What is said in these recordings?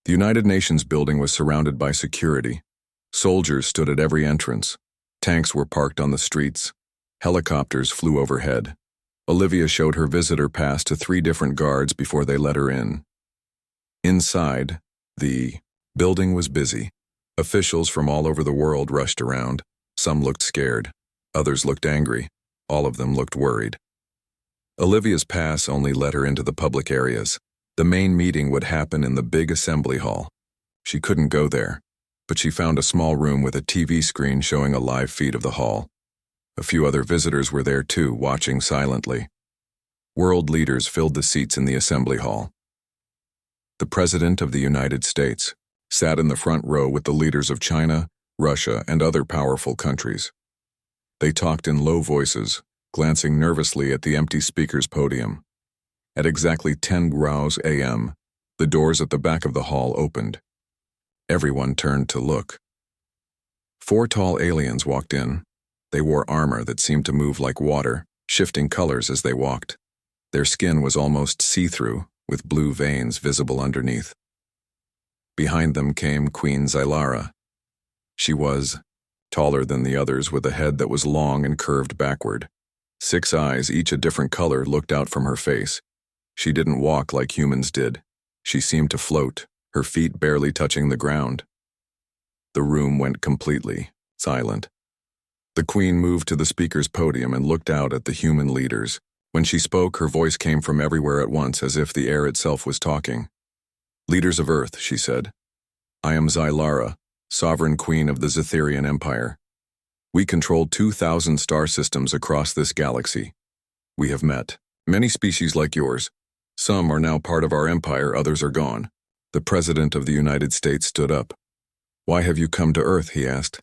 The United Nations building was surrounded by security. Soldiers stood at every entrance. Tanks were parked on the streets. Helicopters flew overhead. Olivia showed her visitor pass to 3 different guards before they let her in. Inside, the building was busy. Officials from all over the world rushed around. Some looked scared. Others looked angry. All of them looked worried. Olivia's pass only let her into the public areas. The main meeting would happen in the big assembly hall. She couldn't go there, but she found a small room with a TV screen showing a live feed of the hall. A few other visitors were there too, watching silently. World leaders filled the seats in the assembly hall. The President of the United States sat in the front row with the leaders of China, Russia, and other powerful countries. They talked in low voices, glancing nervously at the empty speaker's podium. At exactly 10 a.m., the doors at the back of the hall opened. Everyone turned to look. 4 tall aliens walked in. They wore armor that seemed to move like water, shifting colors as they walked. Their skin was almost see-through, with blue veins visible underneath. Behind them came Queen Zylara. She was taller than the others, with a head that was long and curved backward. 6 eyes, each a different color, looked out from her face. She didn't walk like humans did. She seemed to float, her feet barely touching the ground. The room went completely silent. The Queen moved to the speaker's podium and looked out at the human leaders. When she spoke, her voice came from everywhere at once, as if the air itself was talking. "Leaders of Earth," she said. "I am Zylara, Sovereign Queen of the Zetherian Empire. We control 2,000 star systems across this galaxy. We have met many species like yours. Some are now part of our empire, others are gone." The President of the United States stood up. "Why have you come to Earth?" he asked.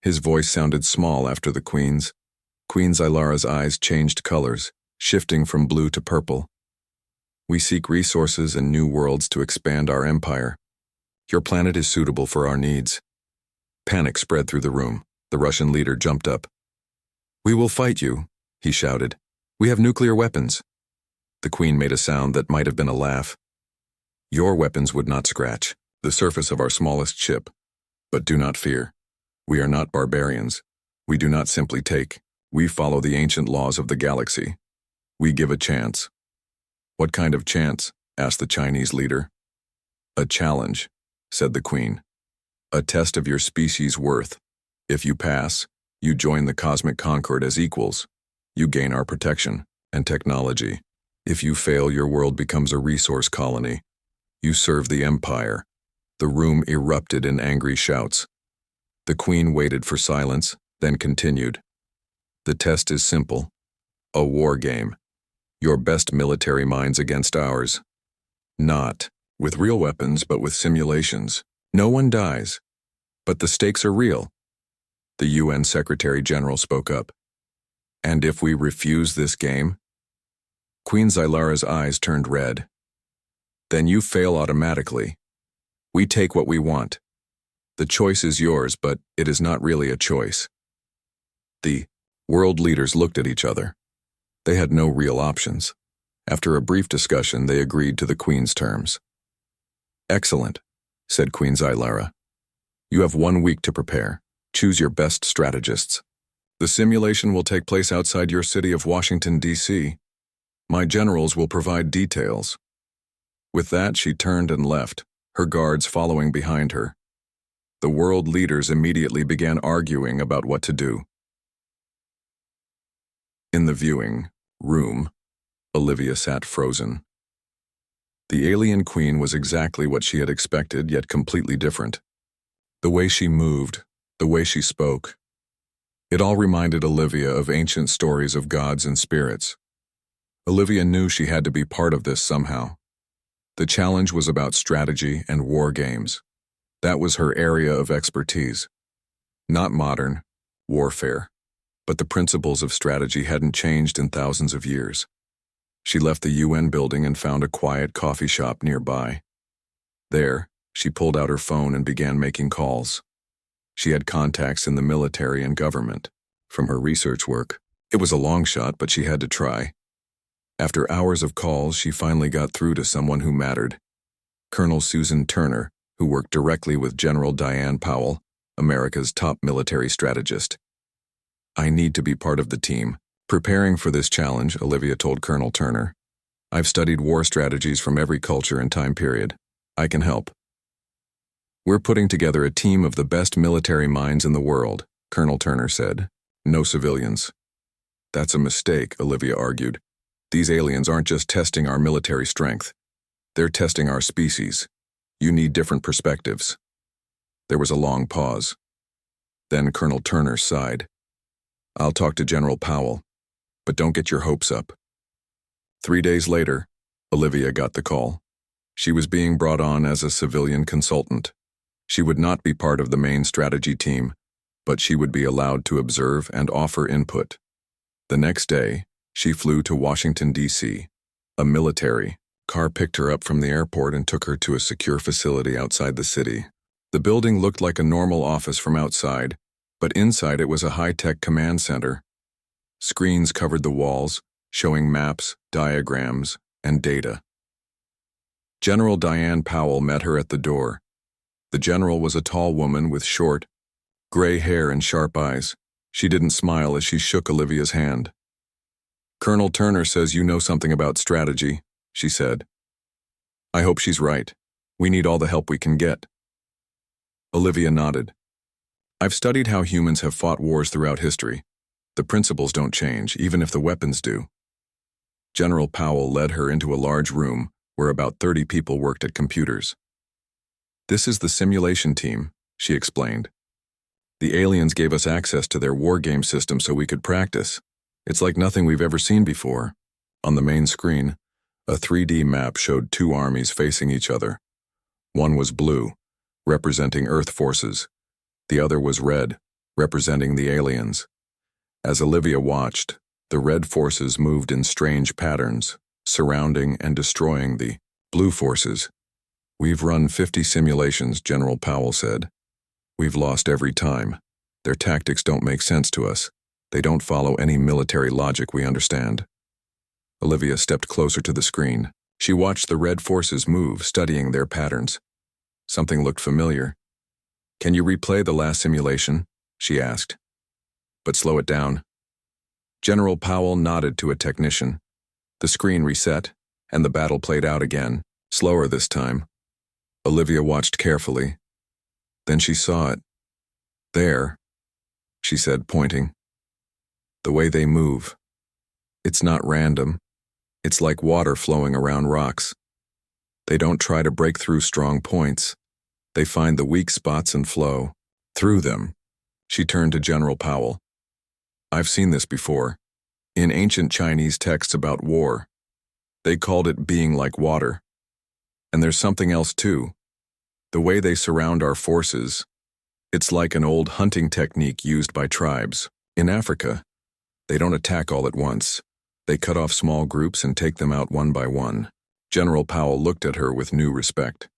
His voice sounded small after the Queen's. Queen Zylara's eyes changed colors, shifting from blue to purple. "We seek resources and new worlds to expand our empire. Your planet is suitable for our needs." Panic spread through the room. The Russian leader jumped up. "We will fight you," he shouted. "We have nuclear weapons." The Queen made a sound that might have been a laugh. "Your weapons would not scratch the surface of our smallest ship. But do not fear. We are not barbarians. We do not simply take. We follow the ancient laws of the galaxy. We give a chance." "What kind of chance?" asked the Chinese leader. "A challenge," said the Queen. "A test of your species' worth. If you pass, you join the Cosmic Concord as equals. You gain our protection and technology. If you fail, your world becomes a resource colony. You serve the Empire." The room erupted in angry shouts. The Queen waited for silence, then continued. "The test is simple. A war game. Your best military minds against ours. Not with real weapons, but with simulations. No one dies. But the stakes are real." The UN Secretary General spoke up. "And if we refuse this game?" Queen Zylara's eyes turned red. "Then you fail automatically. We take what we want. The choice is yours, but it is not really a choice." The world leaders looked at each other. They had no real options. After a brief discussion, they agreed to the Queen's terms. "Excellent," said Queen Zylara. "You have 1 week to prepare. Choose your best strategists. The simulation will take place outside your city of Washington, D.C. My generals will provide details." With that, she turned and left, her guards following behind her. The world leaders immediately began arguing about what to do. In the viewing room, Olivia sat frozen. The alien queen was exactly what she had expected, yet completely different. The way she moved, the way she spoke. It all reminded Olivia of ancient stories of gods and spirits. Olivia knew she had to be part of this somehow. The challenge was about strategy and war games. That was her area of expertise. Not modern warfare, but the principles of strategy hadn't changed in thousands of years. She left the UN building and found a quiet coffee shop nearby. There, she pulled out her phone and began making calls. She had contacts in the military and government. From her research work, it was a long shot, but she had to try. After hours of calls, she finally got through to someone who mattered. Colonel Susan Turner, who worked directly with General Diane Powell, America's top military strategist. "I need to be part of the team." Preparing for this challenge, Olivia told Colonel Turner, "I've studied war strategies from every culture and time period. I can help." "We're putting together a team of the best military minds in the world," Colonel Turner said. "No civilians." "That's a mistake," Olivia argued. "These aliens aren't just testing our military strength. They're testing our species. You need different perspectives." There was a long pause. Then Colonel Turner sighed. "I'll talk to General Powell, but don't get your hopes up." 3 days later, Olivia got the call. She was being brought on as a civilian consultant. She would not be part of the main strategy team, but she would be allowed to observe and offer input. The next day, she flew to Washington, D.C. A military car picked her up from the airport and took her to a secure facility outside the city. The building looked like a normal office from outside, but inside it was a high-tech command center. Screens covered the walls, showing maps, diagrams, and data. General Diane Powell met her at the door. The general was a tall woman with short, gray hair and sharp eyes. She didn't smile as she shook Olivia's hand. "Colonel Turner says you know something about strategy," she said. "I hope she's right. We need all the help we can get." Olivia nodded. "I've studied how humans have fought wars throughout history. The principles don't change, even if the weapons do." General Powell led her into a large room where about 30 people worked at computers. "This is the simulation team," she explained. "The aliens gave us access to their war game system so we could practice. It's like nothing we've ever seen before." On the main screen, a 3D map showed 2 armies facing each other. One was blue, representing Earth forces. The other was red, representing the aliens. As Olivia watched, the red forces moved in strange patterns, surrounding and destroying the blue forces. "We've run 50 simulations," General Powell said. "We've lost every time. Their tactics don't make sense to us. They don't follow any military logic we understand." Olivia stepped closer to the screen. She watched the red forces move, studying their patterns. Something looked familiar. "Can you replay the last simulation?" she asked. "But slow it down." General Powell nodded to a technician. The screen reset, and the battle played out again, slower this time. Olivia watched carefully. Then she saw it. "There," she said, pointing. "The way they move. It's not random. It's like water flowing around rocks. They don't try to break through strong points. They find the weak spots and flow through them." She turned to General Powell. "I've seen this before. In ancient Chinese texts about war. They called it being like water. And there's something else too. The way they surround our forces. It's like an old hunting technique used by tribes. In Africa, they don't attack all at once. They cut off small groups and take them out one by one." General Powell looked at her with new respect.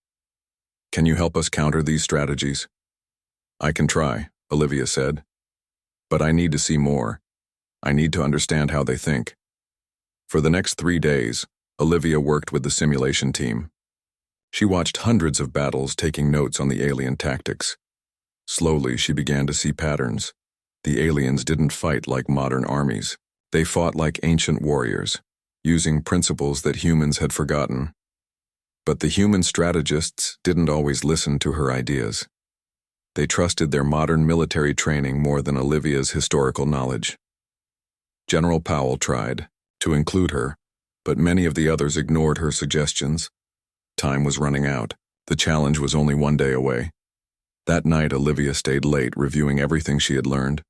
"Can you help us counter these strategies?" "I can try," Olivia said. "But I need to see more. I need to understand how they think." For the next 3 days, Olivia worked with the simulation team. She watched hundreds of battles, taking notes on the alien tactics. Slowly, she began to see patterns. The aliens didn't fight like modern armies. They fought like ancient warriors, using principles that humans had forgotten. But the human strategists didn't always listen to her ideas. They trusted their modern military training more than Olivia's historical knowledge. General Powell tried to include her, but many of the others ignored her suggestions. Time was running out. The challenge was only 1 day away. That night, Olivia stayed late, reviewing everything she had learned.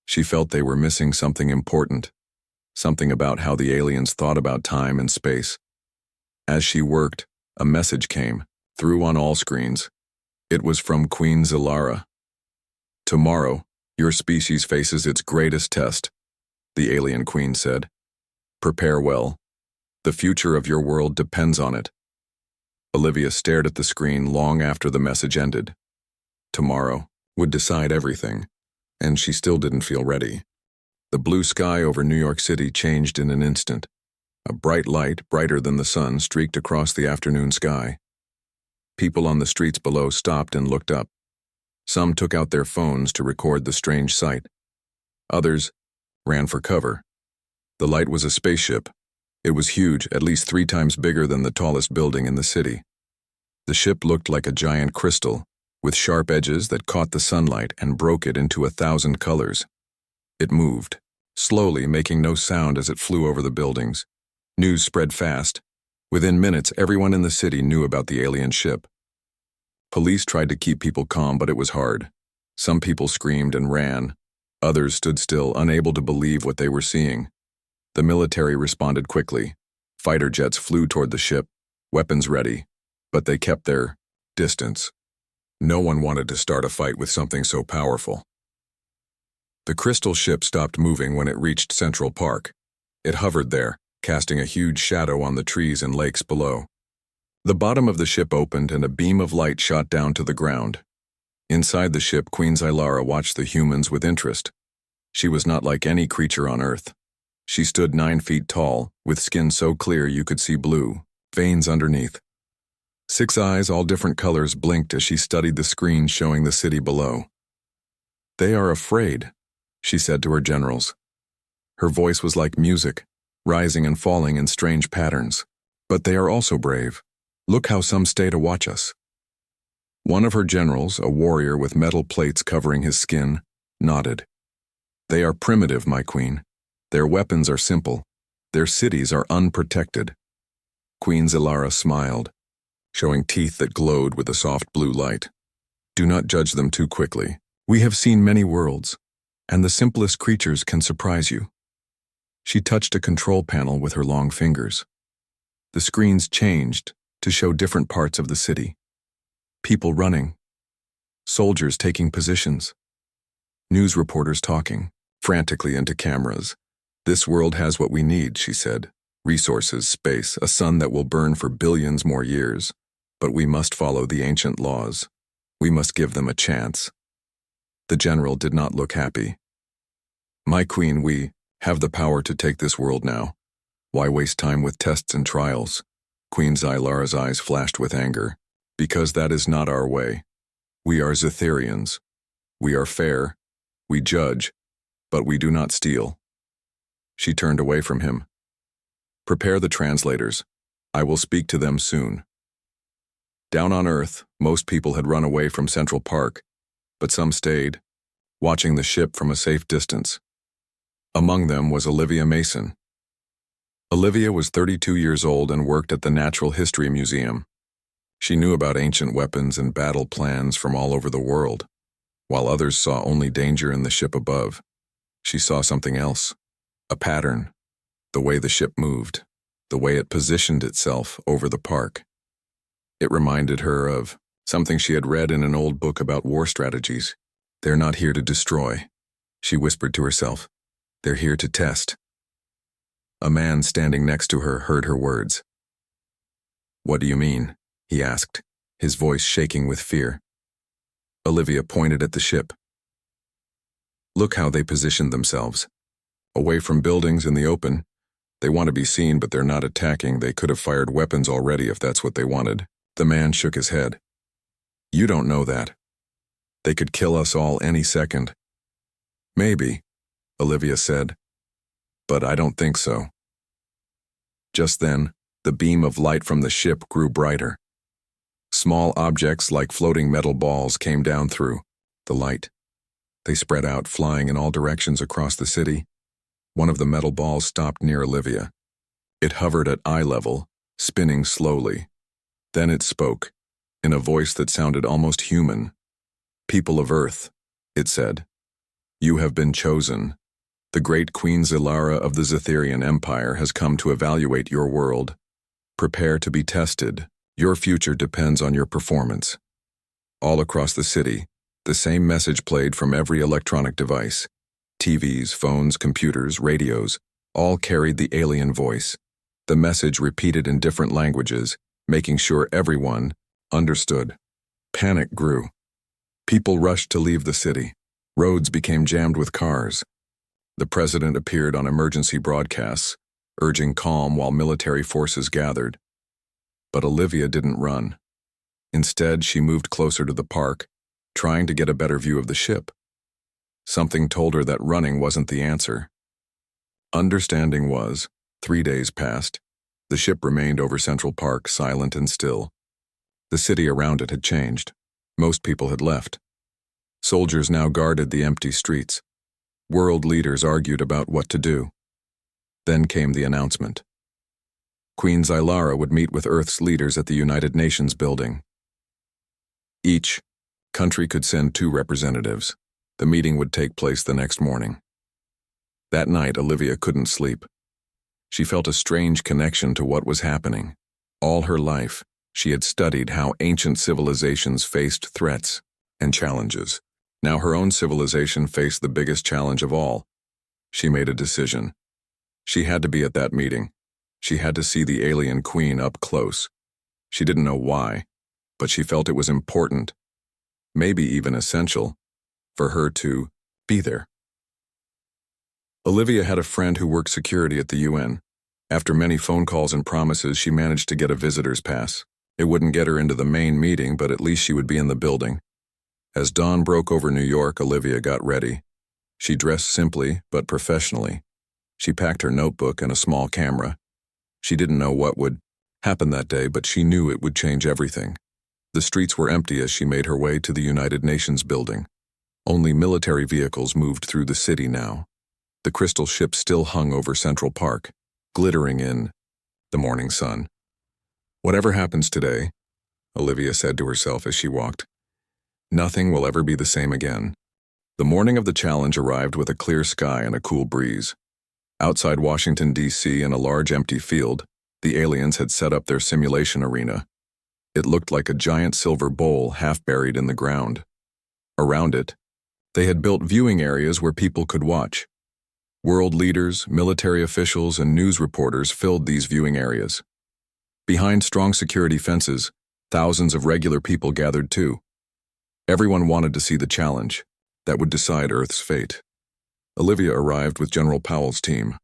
She felt they were missing something important, something about how the aliens thought about time and space. As she worked, a message came, through on all screens. It was from Queen Zilara. "Tomorrow, your species faces its greatest test," the alien queen said. "Prepare well. The future of your world depends on it." Olivia stared at the screen long after the message ended. Tomorrow would decide everything, and she still didn't feel ready. The blue sky over New York City changed in an instant. A bright light, brighter than the sun, streaked across the afternoon sky. People on the streets below stopped and looked up. Some took out their phones to record the strange sight. Others ran for cover. The light was a spaceship. It was huge, at least 3 times bigger than the tallest building in the city. The ship looked like a giant crystal, with sharp edges that caught the sunlight and broke it into 1,000 colors. It moved, slowly, making no sound as it flew over the buildings. News spread fast. Within minutes, everyone in the city knew about the alien ship. Police tried to keep people calm, but it was hard. Some people screamed and ran. Others stood still, unable to believe what they were seeing. The military responded quickly. Fighter jets flew toward the ship, weapons ready, but they kept their distance. No one wanted to start a fight with something so powerful. The crystal ship stopped moving when it reached Central Park. It hovered there, casting a huge shadow on the trees and lakes below. The bottom of the ship opened and a beam of light shot down to the ground. Inside the ship, Queen Zylara watched the humans with interest. She was not like any creature on Earth. She stood 9 feet tall, with skin so clear you could see blue veins underneath. 6 eyes, all different colors, blinked as she studied the screen showing the city below. "They are afraid," she said to her generals. Her voice was like music, rising and falling in strange patterns. "But they are also brave. Look how some stay to watch us." One of her generals, a warrior with metal plates covering his skin, nodded. "They are primitive, my queen. Their weapons are simple. Their cities are unprotected." Queen Zylara smiled, showing teeth that glowed with a soft blue light. "Do not judge them too quickly. We have seen many worlds, and the simplest creatures can surprise you." She touched a control panel with her long fingers. The screens changed to show different parts of the city. People running, soldiers taking positions, news reporters talking frantically into cameras. "This world has what we need," she said. "Resources, space, a sun that will burn for billions more years. But we must follow the ancient laws. We must give them a chance." The general did not look happy. "My queen, we have the power to take this world now. Why waste time with tests and trials?" Queen Zylara's eyes flashed with anger. "Because that is not our way. We are Zetherians. We are fair. We judge, but we do not steal." She turned away from him. "Prepare the translators. I will speak to them soon." Down on Earth, most people had run away from Central Park, but some stayed, watching the ship from a safe distance. Among them was Olivia Mason. Olivia was 32 years old and worked at the Natural History Museum. She knew about ancient weapons and battle plans from all over the world. While others saw only danger in the ship above, she saw something else, a pattern, the way the ship moved, the way it positioned itself over the park. It reminded her of something she had read in an old book about war strategies. "They're not here to destroy," she whispered to herself. "They're here to test." A man standing next to her heard her words. "What do you mean?" he asked, his voice shaking with fear. Olivia pointed at the ship. "Look how they positioned themselves. Away from buildings in the open. They want to be seen, but they're not attacking. They could have fired weapons already if that's what they wanted." The man shook his head. "You don't know that. They could kill us all any second." "Maybe," Olivia said, "but I don't think so." Just then, the beam of light from the ship grew brighter. Small objects like floating metal balls came down through the light. They spread out, flying in all directions across the city. One of the metal balls stopped near Olivia. It hovered at eye level, spinning slowly. Then it spoke, in a voice that sounded almost human. "People of Earth," it said, "you have been chosen. The great Queen Zylara of the Zetherian Empire has come to evaluate your world. Prepare to be tested. Your future depends on your performance." All across the city, the same message played from every electronic device. TVs, phones, computers, radios, all carried the alien voice. The message repeated in different languages, making sure everyone understood. Panic grew. People rushed to leave the city. Roads became jammed with cars. The president appeared on emergency broadcasts, urging calm while military forces gathered. But Olivia didn't run. Instead, she moved closer to the park, trying to get a better view of the ship. Something told her that running wasn't the answer. Understanding was, 3 days passed. The ship remained over Central Park, silent and still. The city around it had changed. Most people had left. Soldiers now guarded the empty streets. World leaders argued about what to do. Then came the announcement. Queen Zylara would meet with Earth's leaders at the United Nations building. Each country could send 2 representatives. The meeting would take place the next morning. That night, Olivia couldn't sleep. She felt a strange connection to what was happening. All her life, she had studied how ancient civilizations faced threats and challenges. Now her own civilization faced the biggest challenge of all. She made a decision. She had to be at that meeting. She had to see the alien queen up close. She didn't know why, but she felt it was important, maybe even essential, for her to be there. Olivia had a friend who worked security at the UN. After many phone calls and promises, she managed to get a visitor's pass. It wouldn't get her into the main meeting, but at least she would be in the building. As dawn broke over New York, Olivia got ready. She dressed simply, but professionally. She packed her notebook and a small camera. She didn't know what would happen that day, but she knew it would change everything. The streets were empty as she made her way to the United Nations building. Only military vehicles moved through the city now. The crystal ship still hung over Central Park, glittering in the morning sun. Whatever happens today, Olivia said to herself as she walked, nothing will ever be the same again. The morning of the challenge arrived with a clear sky and a cool breeze. Outside Washington, D.C., in a large empty field, the aliens had set up their simulation arena. It looked like a giant silver bowl half buried in the ground. Around it, they had built viewing areas where people could watch. World leaders, military officials, and news reporters filled these viewing areas. Behind strong security fences, thousands of regular people gathered too. Everyone wanted to see the challenge that would decide Earth's fate. Olivia arrived with General Powell's team.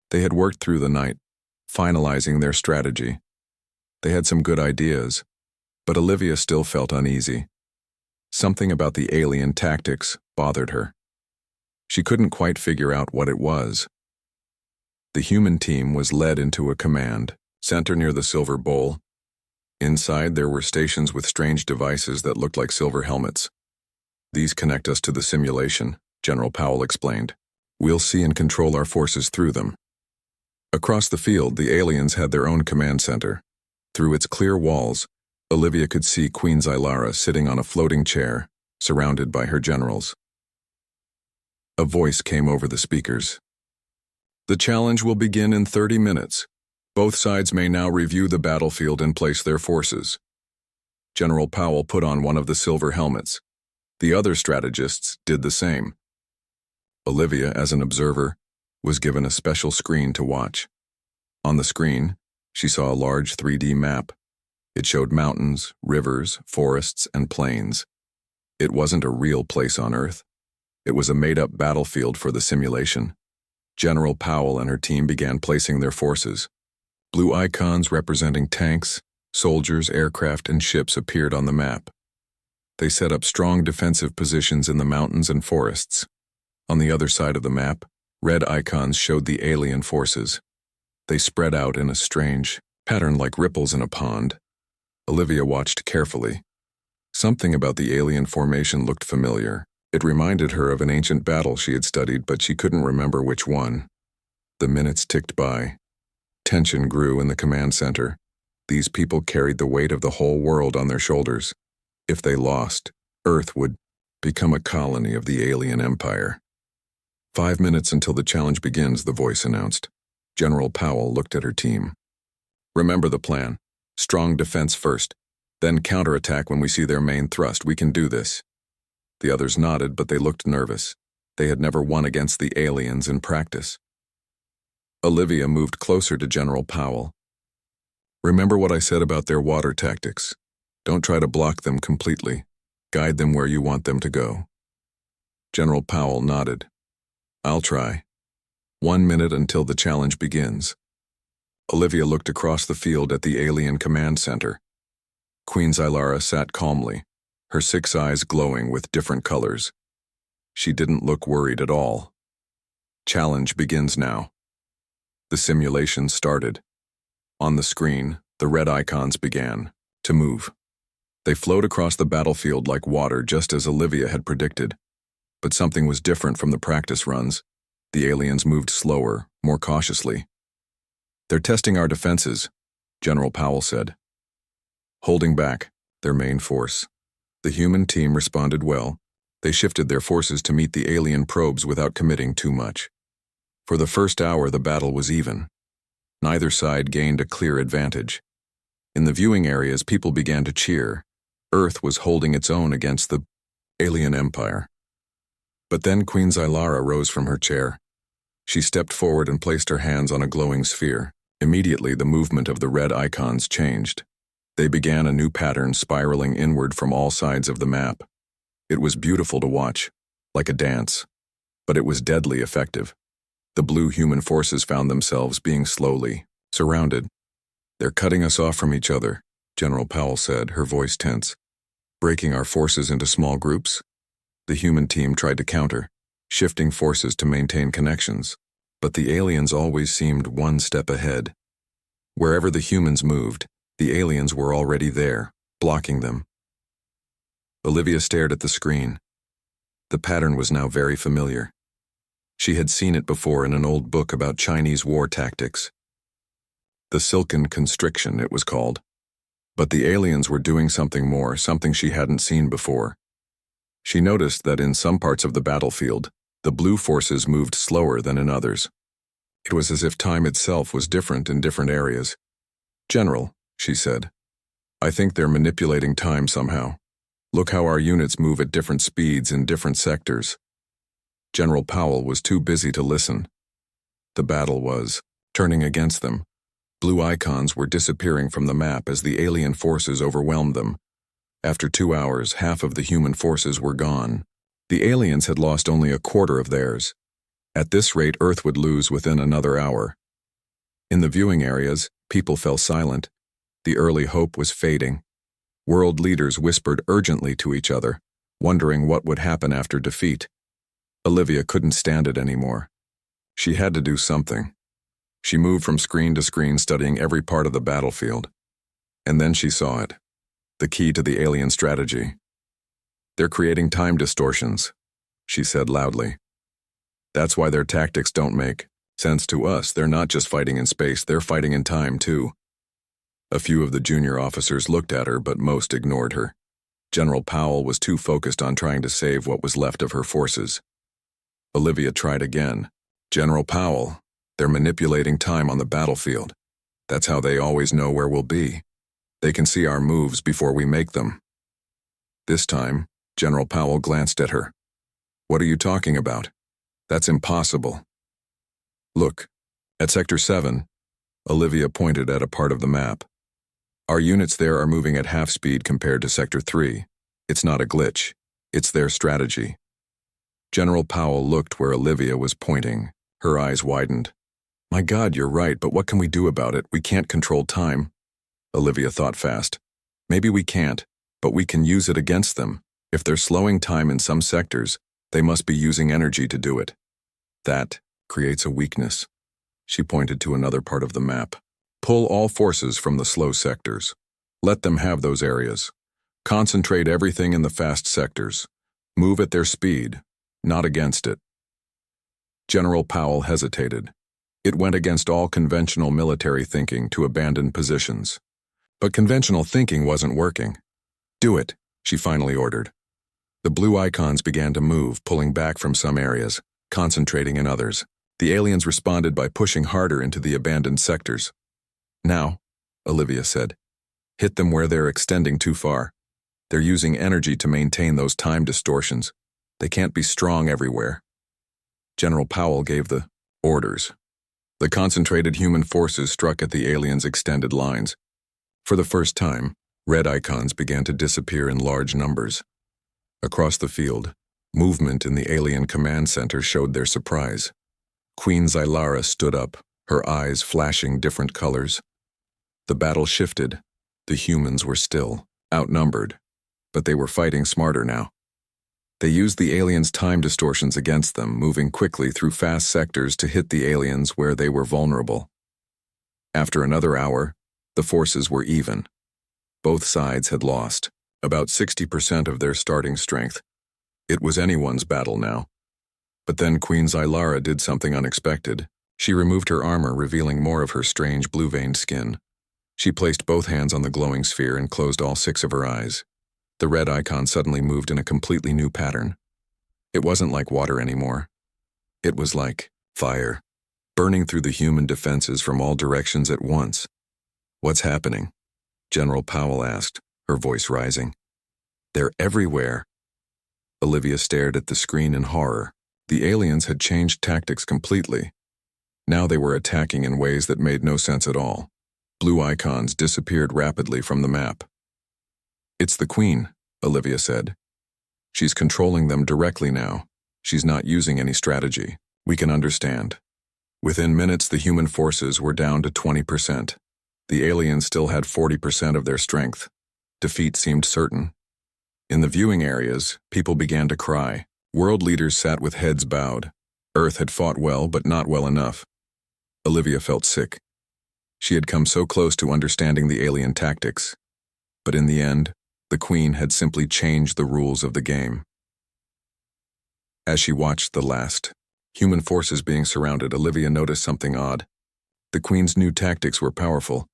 They had worked through the night, finalizing their strategy. They had some good ideas, but Olivia still felt uneasy. Something about the alien tactics bothered her. She couldn't quite figure out what it was. The human team was led into a command center near the silver bowl. Inside, there were stations with strange devices that looked like silver helmets. These connect us to the simulation, General Powell explained. We'll see and control our forces through them. Across the field, the aliens had their own command center. Through its clear walls, Olivia could see Queen Zylara sitting on a floating chair, surrounded by her generals. A voice came over the speakers. The challenge will begin in 30 minutes. Both sides may now review the battlefield and place their forces. General Powell put on one of the silver helmets. The other strategists did the same. Olivia, as an observer, was given a special screen to watch. On the screen, she saw a large 3D map. It showed mountains, rivers, forests, and plains. It wasn't a real place on Earth. It was a made-up battlefield for the simulation. General Powell and her team began placing their forces. Blue icons representing tanks, soldiers, aircraft, and ships appeared on the map. They set up strong defensive positions in the mountains and forests. On the other side of the map, red icons showed the alien forces. They spread out in a strange pattern like ripples in a pond. Olivia watched carefully. Something about the alien formation looked familiar. It reminded her of an ancient battle she had studied, but she couldn't remember which one. The minutes ticked by. Tension grew in the command center. These people carried the weight of the whole world on their shoulders. If they lost, Earth would become a colony of the alien empire. 5 minutes until the challenge begins, the voice announced. General Powell looked at her team. Remember the plan. Strong defense first, then counterattack when we see their main thrust. We can do this. The others nodded, but they looked nervous. They had never won against the aliens in practice. Olivia moved closer to General Powell. Remember what I said about their water tactics. Don't try to block them completely. Guide them where you want them to go. General Powell nodded. I'll try. 1 minute until the challenge begins. Olivia looked across the field at the alien command center. Queen Zylara sat calmly, her 6 eyes glowing with different colors. She didn't look worried at all. Challenge begins now. The simulation started. On the screen, the red icons began to move. They flowed across the battlefield like water, just as Olivia had predicted. But something was different from the practice runs. The aliens moved slower, more cautiously. "They're testing our defenses," General Powell said. "Holding back their main force." The human team responded well. They shifted their forces to meet the alien probes without committing too much. For the first hour, the battle was even. Neither side gained a clear advantage. In the viewing areas, people began to cheer. Earth was holding its own against the alien empire. But then Queen Zylara rose from her chair. She stepped forward and placed her hands on a glowing sphere. Immediately, the movement of the red icons changed. They began a new pattern spiraling inward from all sides of the map. It was beautiful to watch, like a dance, but it was deadly effective. The blue human forces found themselves being slowly surrounded. "They're cutting us off from each other," General Powell said, her voice tense. "Breaking our forces into small groups?" The human team tried to counter, shifting forces to maintain connections, but the aliens always seemed one step ahead. Wherever the humans moved, the aliens were already there, blocking them. Olivia stared at the screen. The pattern was now very familiar. She had seen it before in an old book about Chinese war tactics. The Silken Constriction, it was called. But the aliens were doing something more, something she hadn't seen before. She noticed that in some parts of the battlefield, the blue forces moved slower than in others. It was as if time itself was different in different areas. "General," she said, "I think they're manipulating time somehow. Look how our units move at different speeds in different sectors." General Powell was too busy to listen. The battle was turning against them. Blue icons were disappearing from the map as the alien forces overwhelmed them. After 2 hours, half of the human forces were gone. The aliens had lost only a quarter of theirs. At this rate, Earth would lose within another hour. In the viewing areas, people fell silent. The early hope was fading. World leaders whispered urgently to each other, wondering what would happen after defeat. Olivia couldn't stand it anymore. She had to do something. She moved from screen to screen, studying every part of the battlefield. And then she saw it. The key to the alien strategy. "They're creating time distortions," she said loudly. "That's why their tactics don't make sense to us. They're not just fighting in space, they're fighting in time too." A few of the junior officers looked at her, but most ignored her. General Powell was too focused on trying to save what was left of her forces. Olivia tried again. "General Powell, they're manipulating time on the battlefield. That's how they always know where we'll be. They can see our moves before we make them." This time, General Powell glanced at her. "What are you talking about? That's impossible." "Look, at Sector 7, Olivia pointed at a part of the map. "Our units there are moving at half speed compared to Sector 3. It's not a glitch. It's their strategy." General Powell looked where Olivia was pointing. Her eyes widened. "My God, you're right, but what can we do about it? We can't control time." Olivia thought fast. "Maybe we can't, but we can use it against them. If they're slowing time in some sectors, they must be using energy to do it. That creates a weakness." She pointed to another part of the map. "Pull all forces from the slow sectors. Let them have those areas. Concentrate everything in the fast sectors. Move at their speed, not against it." General Powell hesitated. It went against all conventional military thinking to abandon positions. But conventional thinking wasn't working. "Do it," she finally ordered. The blue icons began to move, pulling back from some areas, concentrating in others. The aliens responded by pushing harder into the abandoned sectors. "Now," Olivia said, "hit them where they're extending too far. They're using energy to maintain those time distortions. They can't be strong everywhere." General Powell gave the orders. The concentrated human forces struck at the aliens' extended lines. For the first time, red icons began to disappear in large numbers. Across the field, movement in the alien command center showed their surprise. Queen Zylara stood up, her eyes flashing different colors. The battle shifted. The humans were still. outnumbered, but they were fighting smarter now. They used the aliens' time distortions against them, moving quickly through fast sectors to hit the aliens where they were vulnerable. After another hour, the forces were even. Both sides had lost about 60% of their starting strength. It was anyone's battle now. But then Queen Zylara did something unexpected. She removed her armor, revealing more of her strange blue-veined skin. She placed both hands on the glowing sphere and closed all 6 of her eyes. The red icon suddenly moved in a completely new pattern. It wasn't like water anymore. It was like fire, burning through the human defenses from all directions at once. "What's happening?" General Powell asked, her voice rising. "They're everywhere." Olivia stared at the screen in horror. The aliens had changed tactics completely. Now they were attacking in ways that made no sense at all. Blue icons disappeared rapidly from the map. "It's the Queen," Olivia said. "She's controlling them directly now. She's not using any strategy. We can understand." Within minutes, the human forces were down to 20%. The aliens still had 40% of their strength. Defeat seemed certain. In the viewing areas, people began to cry. World leaders sat with heads bowed. Earth had fought well, but not well enough. Olivia felt sick. She had come so close to understanding the alien tactics. But in the end, the Queen had simply changed the rules of the game. As she watched the last human forces being surrounded, Olivia noticed something odd. The Queen's new tactics were powerful,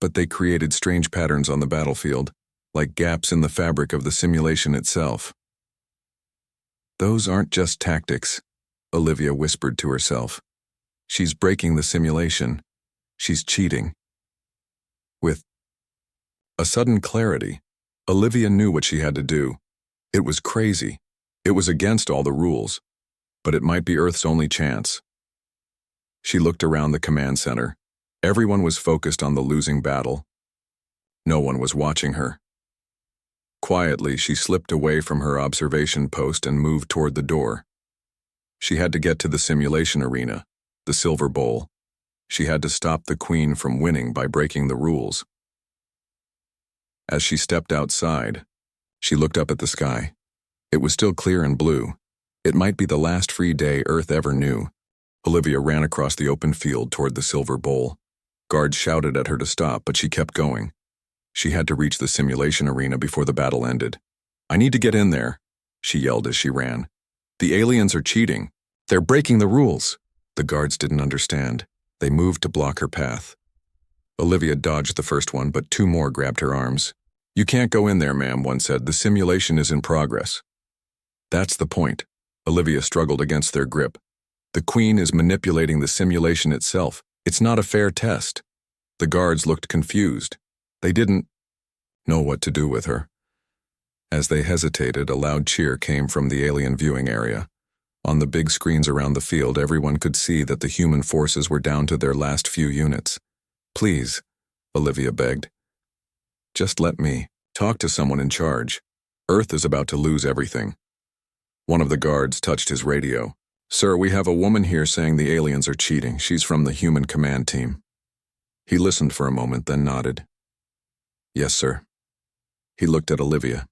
but they created strange patterns on the battlefield, like gaps in the fabric of the simulation itself. "Those aren't just tactics," Olivia whispered to herself. "She's breaking the simulation. She's cheating." With a sudden clarity, Olivia knew what she had to do. It was crazy. It was against all the rules, but it might be Earth's only chance. She looked around the command center. Everyone was focused on the losing battle. No one was watching her. Quietly, she slipped away from her observation post and moved toward the door. She had to get to the simulation arena, the Silver Bowl. She had to stop the Queen from winning by breaking the rules. As she stepped outside, she looked up at the sky. It was still clear and blue. It might be the last free day Earth ever knew. Olivia ran across the open field toward the Silver Bowl. Guards shouted at her to stop, but she kept going. She had to reach the simulation arena before the battle ended. "I need to get in there," she yelled as she ran. "The aliens are cheating. They're breaking the rules." The guards didn't understand. They moved to block her path. Olivia dodged the first one, but 2 more grabbed her arms. "You can't go in there, ma'am," one said. "The simulation is in progress." "That's the point." Olivia struggled against their grip. "The Queen is manipulating the simulation itself. It's not a fair test." The guards looked confused. They didn't know what to do with her. As they hesitated, a loud cheer came from the alien viewing area. On the big screens around the field, everyone could see that the human forces were down to their last few units. "Please," Olivia begged. "Just let me talk to someone in charge. Earth is about to lose everything." One of the guards touched his radio. "Sir, we have a woman here saying the aliens are cheating. She's from the human command team." He listened for a moment, then nodded. "Yes, sir." He looked at Olivia.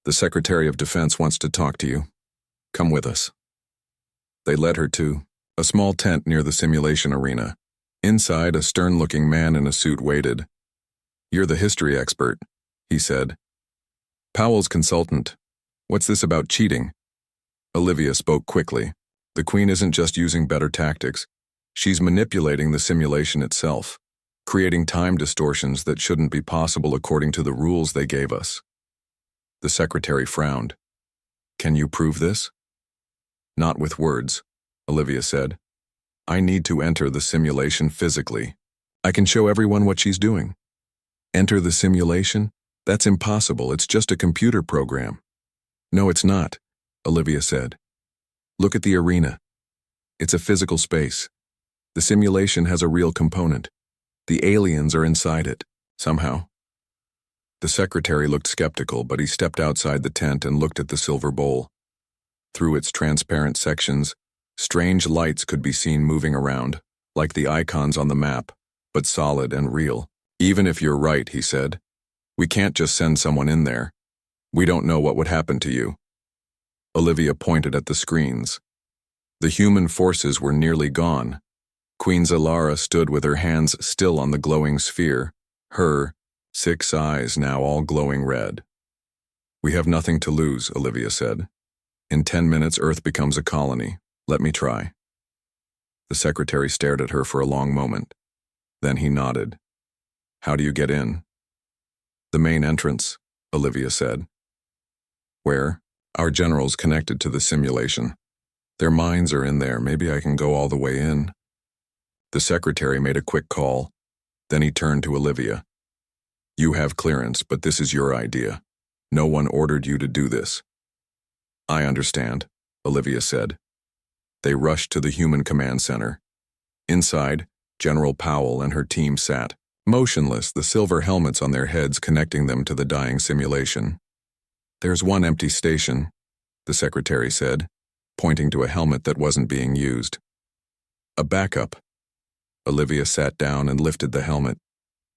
"The Secretary of Defense wants to talk to you. Come with us." They led her to a small tent near the simulation arena. Inside, a stern-looking man in a suit waited. "You're the history expert," he said. "Powell's consultant. What's this about cheating?" Olivia spoke quickly. "The Queen isn't just using better tactics. She's manipulating the simulation itself, creating time distortions that shouldn't be possible according to the rules they gave us." The secretary frowned. "Can you prove this?" "Not with words," Olivia said. "I need to enter the simulation physically. I can show everyone what she's doing." "Enter the simulation? That's impossible. It's just a computer program." "No, it's not," Olivia said. "Look at the arena. It's a physical space. The simulation has a real component. The aliens are inside it, somehow." The secretary looked skeptical, but he stepped outside the tent and looked at the silver bowl. Through its transparent sections, strange lights could be seen moving around, like the icons on the map, but solid and real. "Even if you're right," he said, We can't just send someone in there. We don't know what would happen to you. Olivia pointed at the screens. The human forces were nearly gone. Queen Zalara stood with her hands still on the glowing sphere, her 6 eyes now all glowing red. We have nothing to lose, Olivia said. In 10 minutes, Earth becomes a colony. Let me try. The secretary stared at her for a long moment. Then he nodded. How do you get in? The main entrance, Olivia said. Where? Our general's connected to the simulation. Their minds are in there. Maybe I can go all the way in. The secretary made a quick call. Then he turned to Olivia. You have clearance, but this is your idea. No one ordered you to do this. I understand, Olivia said. They rushed to the human command center. Inside, General Powell and her team sat, motionless, the silver helmets on their heads connecting them to the dying simulation. There's one empty station, the secretary said, pointing to a helmet that wasn't being used. A backup. Olivia sat down and lifted the helmet.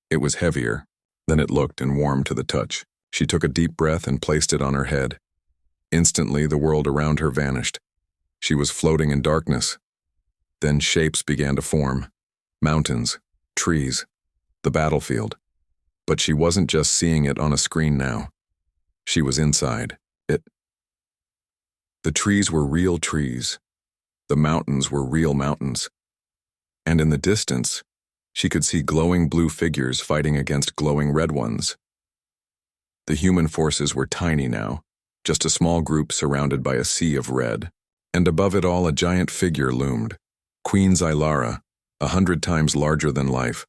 It was heavier than it looked and warm to the touch. She took a deep breath and placed it on her head. Instantly, the world around her vanished. She was floating in darkness. Then shapes began to form. Mountains, trees, the battlefield. But she wasn't just seeing it on a screen now. She was inside it. The trees were real trees. The mountains were real mountains. And in the distance, she could see glowing blue figures fighting against glowing red ones. The human forces were tiny now, just a small group surrounded by a sea of red. And above it all, a giant figure loomed. Queen Zalara, 100 times larger than life,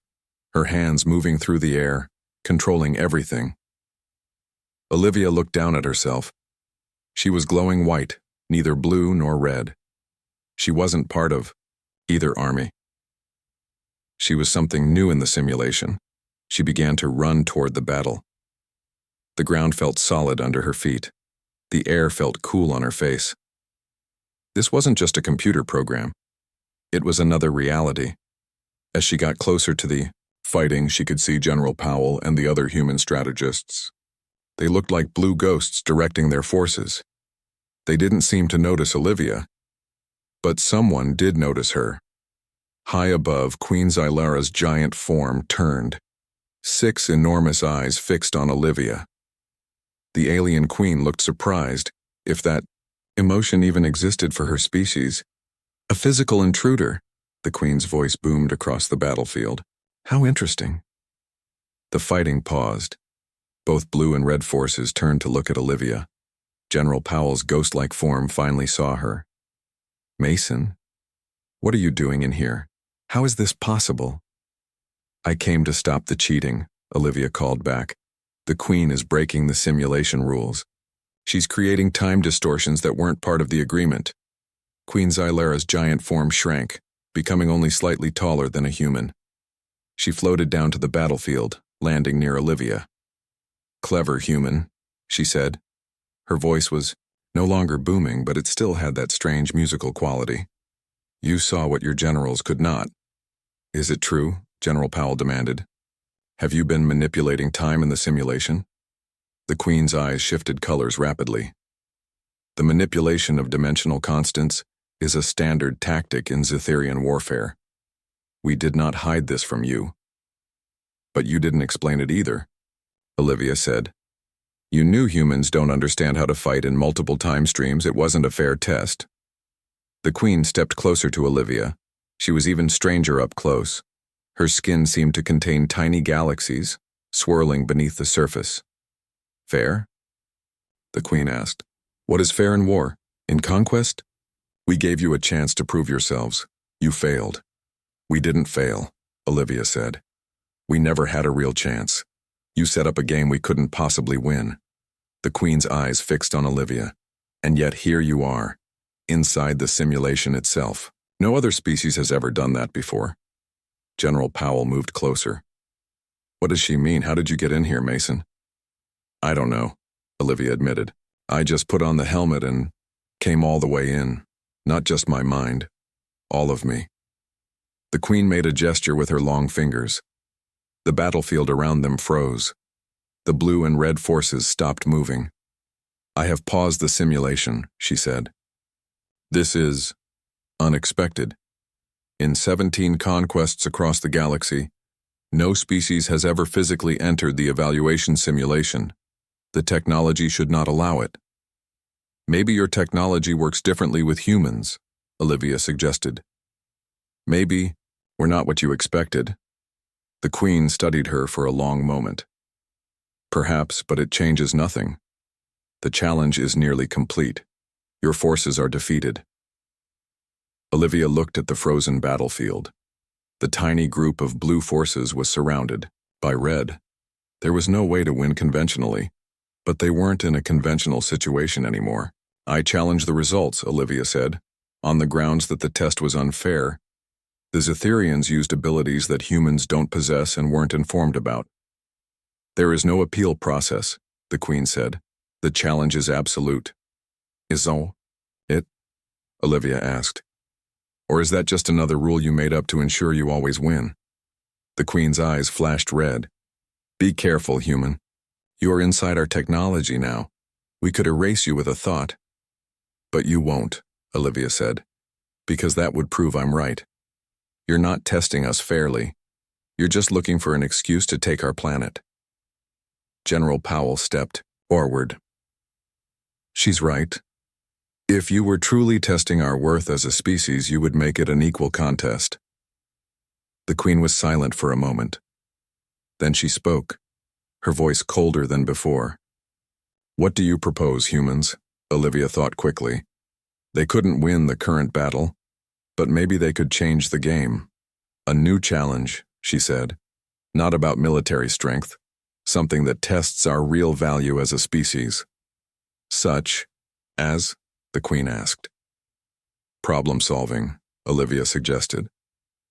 her hands moving through the air, controlling everything. Olivia looked down at herself. She was glowing white, neither blue nor red. She wasn't part of either army. She was something new in the simulation. She began to run toward the battle. The ground felt solid under her feet. The air felt cool on her face. This wasn't just a computer program. It was another reality. As she got closer to the fighting, she could see General Powell and the other human strategists. They looked like blue ghosts directing their forces. They didn't seem to notice Olivia. But someone did notice her. High above, Queen Zylara's giant form turned. 6 enormous eyes fixed on Olivia. The alien queen looked surprised, if that emotion even existed for her species. A physical intruder, the queen's voice boomed across the battlefield. How interesting. The fighting paused. Both blue and red forces turned to look at Olivia. General Powell's ghost-like form finally saw her. Mason, what are you doing in here? How is this possible? I came to stop the cheating, Olivia called back. The queen is breaking the simulation rules. She's creating time distortions that weren't part of the agreement. Queen Zylara's giant form shrank, becoming only slightly taller than a human. She floated down to the battlefield, landing near Olivia. Clever human, she said. Her voice was no longer booming, but it still had that strange musical quality. You saw what your generals could not. Is it true? General Powell demanded. Have you been manipulating time in the simulation? The queen's eyes shifted colors rapidly. The manipulation of dimensional constants is a standard tactic in Zetherian warfare. We did not hide this from you. But you didn't explain it either, Olivia said. You knew humans don't understand how to fight in multiple time streams. It wasn't a fair test. The queen stepped closer to Olivia. She was even stranger up close. Her skin seemed to contain tiny galaxies, swirling beneath the surface. Fair? The queen asked. What is fair in war? In conquest? We gave you a chance to prove yourselves. You failed. We didn't fail, Olivia said. We never had a real chance. You set up a game we couldn't possibly win. The queen's eyes fixed on Olivia. And yet here you are, inside the simulation itself. No other species has ever done that before. General Powell moved closer. What does she mean? How did you get in here, Mason? I don't know, Olivia admitted. I just put on the helmet and came all the way in. Not just my mind. All of me. The queen made a gesture with her long fingers. The battlefield around them froze. The blue and red forces stopped moving. "I have paused the simulation," she said. "This is unexpected. In 17 conquests across the galaxy, no species has ever physically entered the evaluation simulation. The technology should not allow it." "Maybe your technology works differently with humans," Olivia suggested. "Maybe we're not what you expected." The Queen studied her for a long moment. "Perhaps, but it changes nothing. The challenge is nearly complete. Your forces are defeated." Olivia looked at the frozen battlefield. The tiny group of blue forces was surrounded by red. There was no way to win conventionally, but they weren't in a conventional situation anymore. "I challenge the results," Olivia said, on the grounds that the test was unfair. The Zetherians used abilities that humans don't possess and weren't informed about. "There is no appeal process," the Queen said. "The challenge is absolute." "Is it?" Olivia asked. "Or is that just another rule you made up to ensure you always win?" The Queen's eyes flashed red. "Be careful, human. You are inside our technology now. We could erase you with a thought." "But you won't," Olivia said, "because that would prove I'm right. You're not testing us fairly. You're just looking for an excuse to take our planet." General Powell stepped forward. "She's right. If you were truly testing our worth as a species, you would make it an equal contest." The Queen was silent for a moment. Then she spoke, her voice colder than before. "What do you propose, humans?" Olivia thought quickly. They couldn't win the current battle, but maybe they could change the game. "A new challenge," she said. "Not about military strength. Something that tests our real value as a species." "Such as?" the Queen asked. "Problem solving," Olivia suggested.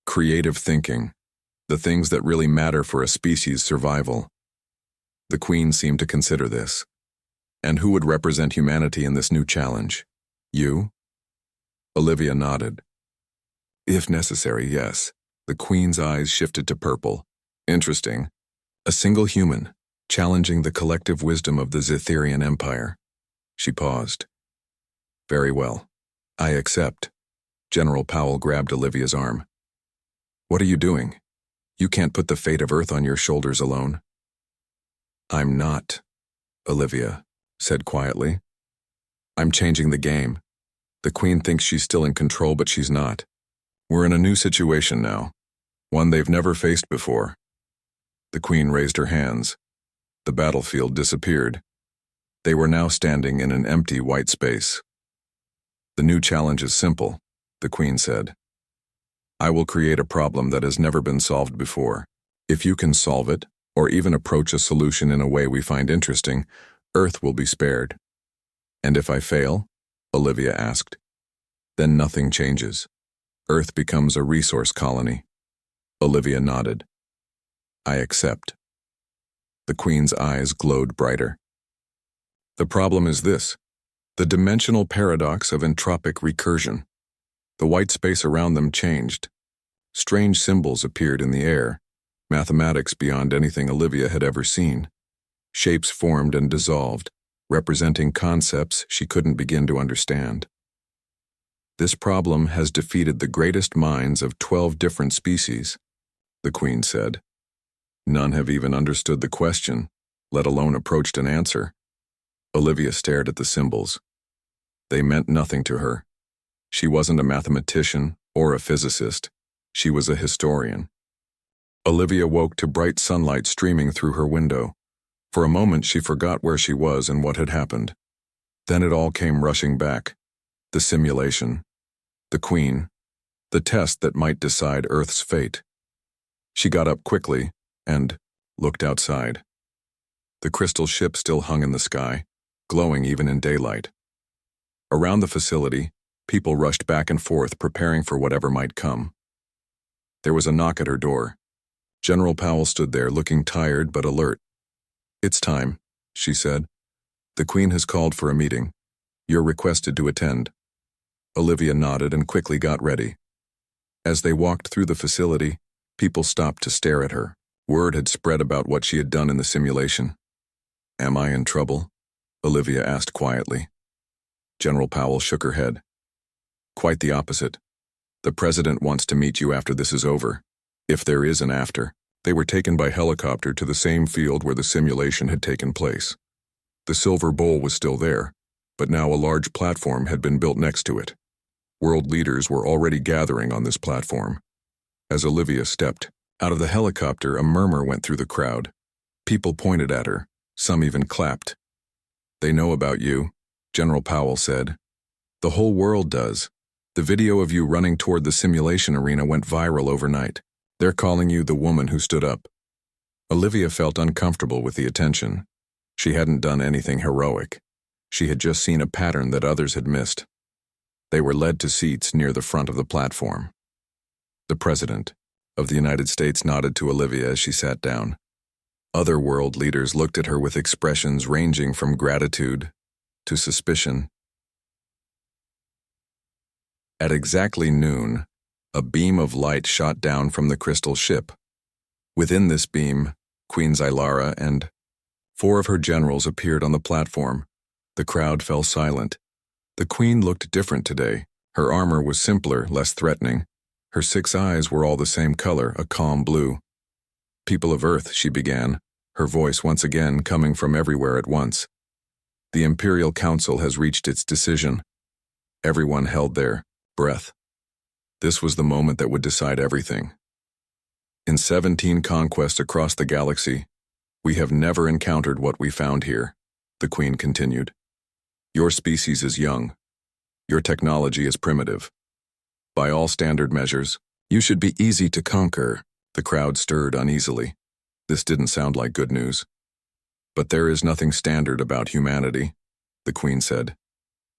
"Creative thinking. The things that really matter for a species' survival." The Queen seemed to consider this. "And who would represent humanity in this new challenge? You?" Olivia nodded. "If necessary, yes." The Queen's eyes shifted to purple. "Interesting. A single human, challenging the collective wisdom of the Zetherian Empire." She paused. "Very well. I accept." General Powell grabbed Olivia's arm. "What are you doing? You can't put the fate of Earth on your shoulders alone." "I'm not," Olivia said quietly. "I'm changing the game. The Queen thinks she's still in control, but she's not. We're in a new situation now, one they've never faced before." The Queen raised her hands. The battlefield disappeared. They were now standing in an empty white space. "The new challenge is simple," the Queen said. "I will create a problem that has never been solved before. If you can solve it, or even approach a solution in a way we find interesting, Earth will be spared." "And if I fail?" Olivia asked. "Then nothing changes. Earth becomes a resource colony." Olivia nodded. "I accept." The Queen's eyes glowed brighter. "The problem is this: the dimensional paradox of entropic recursion." The white space around them changed. Strange symbols appeared in the air, mathematics beyond anything Olivia had ever seen. Shapes formed and dissolved, representing concepts she couldn't begin to understand. "This problem has defeated the greatest minds of 12 different species," the Queen said. "None have even understood the question, let alone approached an answer." Olivia stared at the symbols. They meant nothing to her. She wasn't a mathematician or a physicist. She was a historian. Olivia woke to bright sunlight streaming through her window. For a moment she forgot where she was and what had happened. Then it all came rushing back. The simulation, the Queen, the test that might decide Earth's fate. She got up quickly and looked outside. The crystal ship still hung in the sky, glowing even in daylight. Around the facility, people rushed back and forth, preparing for whatever might come. There was a knock at her door. General Powell stood there, looking tired but alert. "It's time," she said. "The Queen has called for a meeting. You're requested to attend." Olivia nodded and quickly got ready. As they walked through the facility, people stopped to stare at her. Word had spread about what she had done in the simulation. Am I in trouble? Olivia asked quietly. General Powell shook her head. Quite the opposite. The president wants to meet you after this is over. If there is an after. They were taken by helicopter to the same field where the simulation had taken place. The silver bowl was still there, but now a large platform had been built next to it. World leaders were already gathering on this platform. As Olivia stepped out of the helicopter, a murmur went through the crowd. People pointed at her. Some even clapped. They know about you, General Powell said. The whole world does. The video of you running toward the simulation arena went viral overnight. They're calling you the woman who stood up. Olivia felt uncomfortable with the attention. She hadn't done anything heroic. She had just seen a pattern that others had missed. They were led to seats near the front of the platform. The President of the United States nodded to Olivia as she sat down. Other world leaders looked at her with expressions ranging from gratitude to suspicion. At exactly noon, a beam of light shot down from the crystal ship. Within this beam, Queen Zylara and 4 of her generals appeared on the platform. The crowd fell silent. The queen looked different today. Her armor was simpler, less threatening. Her 6 eyes were all the same color, a calm blue. People of Earth, she began, her voice once again coming from everywhere at once. The Imperial Council has reached its decision. Everyone held their breath. This was the moment that would decide everything. In 17 conquests across the galaxy, we have never encountered what we found here, the Queen continued. Your species is young. Your technology is primitive. By all standard measures, you should be easy to conquer. The crowd stirred uneasily. This didn't sound like good news. But there is nothing standard about humanity, the Queen said.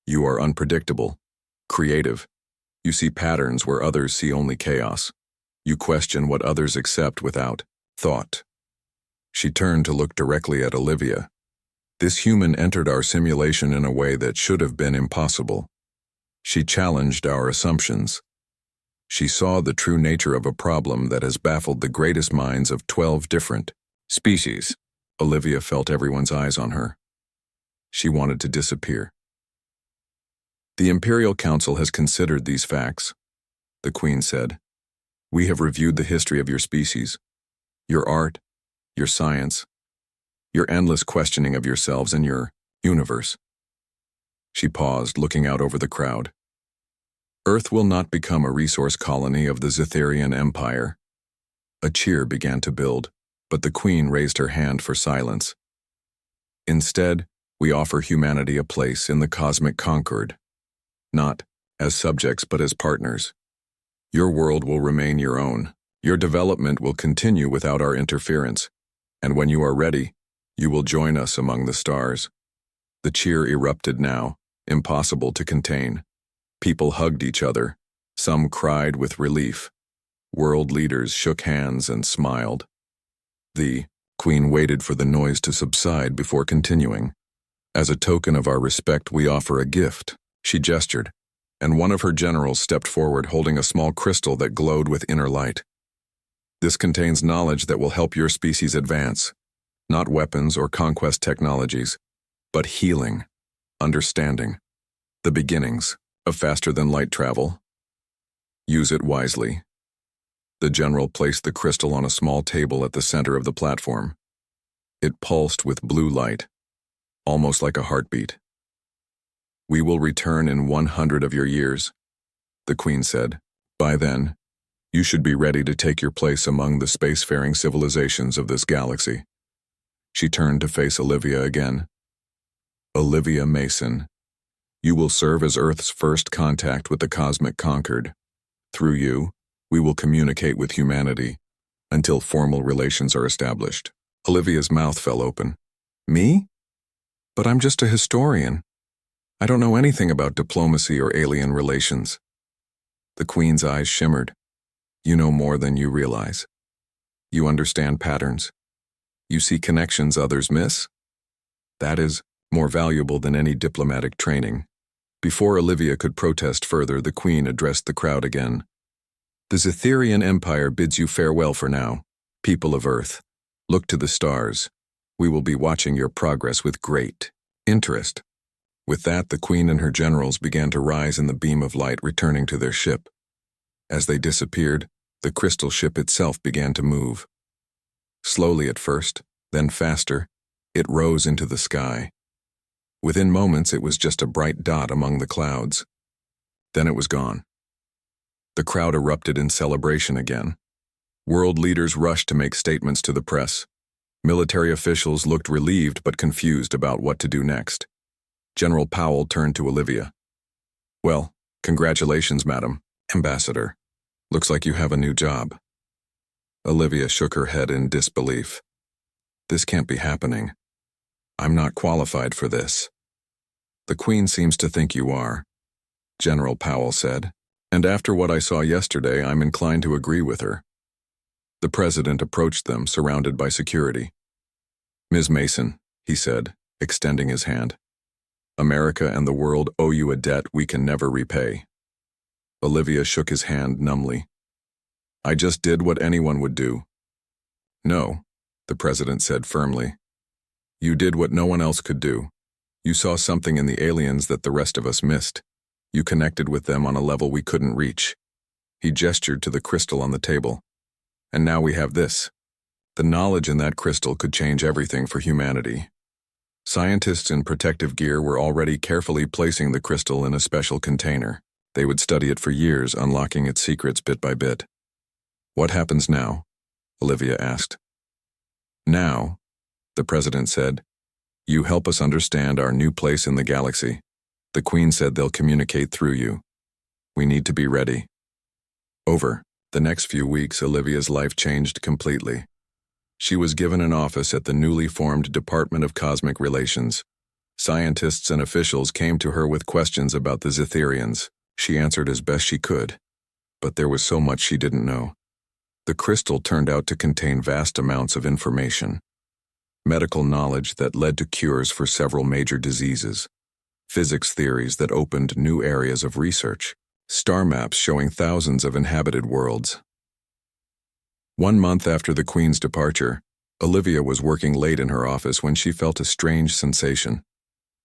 You are unpredictable, creative. You see patterns where others see only chaos. You question what others accept without thought. She turned to look directly at Olivia. This human entered our simulation in a way that should have been impossible. She challenged our assumptions. She saw the true nature of a problem that has baffled the greatest minds of 12 different species. Olivia felt everyone's eyes on her. She wanted to disappear. The Imperial Council has considered these facts, the Queen said. We have reviewed the history of your species, your art, your science, your endless questioning of yourselves and your universe. She paused, looking out over the crowd. Earth will not become a resource colony of the Zetherian Empire. A cheer began to build, but the Queen raised her hand for silence. Instead, we offer humanity a place in the cosmic concord. Not as subjects but as partners. Your world will remain your own. Your development will continue without our interference. And when you are ready, you will join us among the stars. The cheer erupted now, impossible to contain. People hugged each other. Some cried with relief. World leaders shook hands and smiled. The Queen waited for the noise to subside before continuing. As a token of our respect, we offer a gift. She gestured, and one of her generals stepped forward holding a small crystal that glowed with inner light. This contains knowledge that will help your species advance, not weapons or conquest technologies, but healing, understanding, the beginnings of faster-than-light travel. Use it wisely. The general placed the crystal on a small table at the center of the platform. It pulsed with blue light, almost like a heartbeat. We will return in 100 of your years, the Queen said. By then, you should be ready to take your place among the spacefaring civilizations of this galaxy. She turned to face Olivia again. Olivia Mason, you will serve as Earth's first contact with the cosmic concord. Through you, we will communicate with humanity until formal relations are established. Olivia's mouth fell open. Me? But I'm just a historian. I don't know anything about diplomacy or alien relations. The Queen's eyes shimmered. You know more than you realize. You understand patterns. You see connections others miss. That is more valuable than any diplomatic training. Before Olivia could protest further, the Queen addressed the crowd again. The Zetherian Empire bids you farewell for now. People of Earth, look to the stars. We will be watching your progress with great interest." With that, the Queen and her generals began to rise in the beam of light, returning to their ship. As they disappeared, the crystal ship itself began to move. Slowly at first, then faster, it rose into the sky. Within moments, it was just a bright dot among the clouds. Then it was gone. The crowd erupted in celebration again. World leaders rushed to make statements to the press. Military officials looked relieved but confused about what to do next. General Powell turned to Olivia. "Well, congratulations, Madam Ambassador. Looks like you have a new job." Olivia shook her head in disbelief. "This can't be happening. I'm not qualified for this." "The Queen seems to think you are," General Powell said, "and after what I saw yesterday, I'm inclined to agree with her." The President approached them, surrounded by security. "Ms. Mason," he said, extending his hand. "America and the world owe you a debt we can never repay." Olivia shook his hand numbly. "I just did what anyone would do." "No," the President said firmly. "You did what no one else could do. You saw something in the aliens that the rest of us missed. You connected with them on a level we couldn't reach." He gestured to the crystal on the table. "And now we have this. The knowledge in that crystal could change everything for humanity." Scientists in protective gear were already carefully placing the crystal in a special container. They would study it for years, unlocking its secrets bit by bit. "What happens now?" Olivia asked. "Now," the President said, "you help us understand our new place in the galaxy. The Queen said they'll communicate through you. We need to be ready." Over the next few weeks, Olivia's life changed completely. She was given an office at the newly formed Department of Cosmic Relations. Scientists and officials came to her with questions about the Zetherians. She answered as best she could, but there was so much she didn't know. The crystal turned out to contain vast amounts of information. Medical knowledge that led to cures for several major diseases. Physics theories that opened new areas of research. Star maps showing thousands of inhabited worlds. 1 month after the Queen's departure, Olivia was working late in her office when she felt a strange sensation.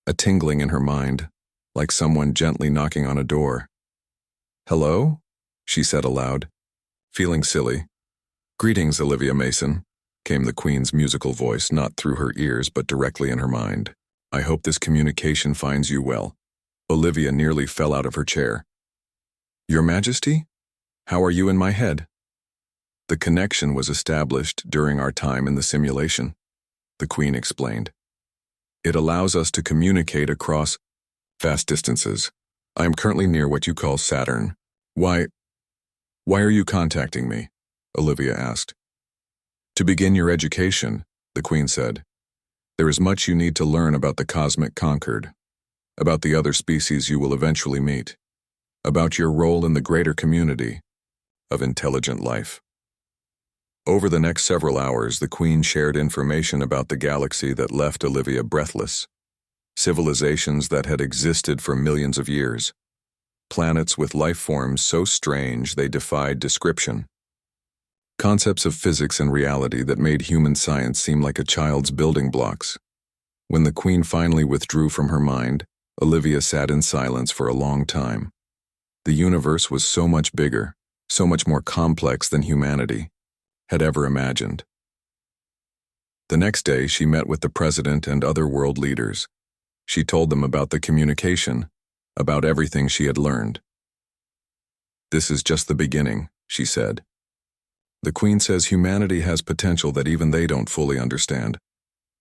A tingling in her mind, like someone gently knocking on a door. "Hello?" she said aloud, feeling silly. "Greetings, Olivia Mason," came the Queen's musical voice, not through her ears but directly in her mind. "I hope this communication finds you well." Olivia nearly fell out of her chair. "Your Majesty? How are you in my head?" "The connection was established during our time in the simulation," the Queen explained. "It allows us to communicate across vast distances. I am currently near what you call Saturn. Why are you contacting me?" Olivia asked. "To begin your education," the Queen said. "There is much you need to learn about the cosmic conquered, about the other species you will eventually meet, about your role in the greater community of intelligent life." Over the next several hours, the Queen shared information about the galaxy that left Olivia breathless. Civilizations that had existed for millions of years. Planets with life forms so strange they defied description. Concepts of physics and reality that made human science seem like a child's building blocks. When the Queen finally withdrew from her mind, Olivia sat in silence for a long time. The universe was so much bigger, so much more complex than humanity had ever imagined. The next day, she met with the President and other world leaders. She told them about the communication, about everything she had learned. "This is just the beginning," she said. "The Queen says humanity has potential that even they don't fully understand.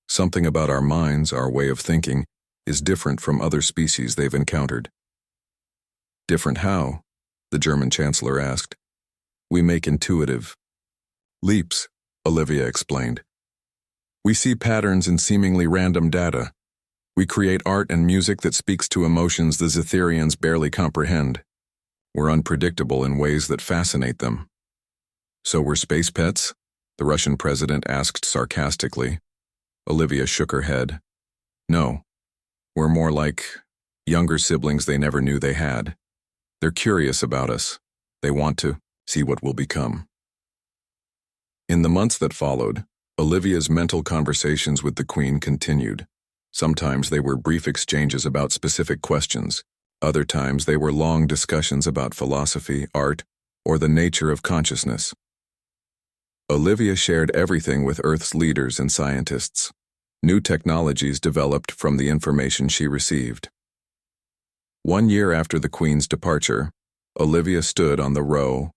Something about our minds, our way of thinking, is different from other species they've encountered." "Different how?" the German Chancellor asked. "We make intuitive leaps," Olivia explained. "We see patterns in seemingly random data. We create art and music that speaks to emotions the Zetherians barely comprehend. We're unpredictable in ways that fascinate them." "So we're space pets?" the Russian president asked sarcastically. Olivia shook her head. "No, we're more like younger siblings they never knew they had. They're curious about us. They want to see what we'll become." In the months that followed, Olivia's mental conversations with the Queen continued. Sometimes they were brief exchanges about specific questions. Other times they were long discussions about philosophy, art, or the nature of consciousness. Olivia shared everything with Earth's leaders and scientists. New technologies developed from the information she received. 1 year after the Queen's departure, Olivia stood on the row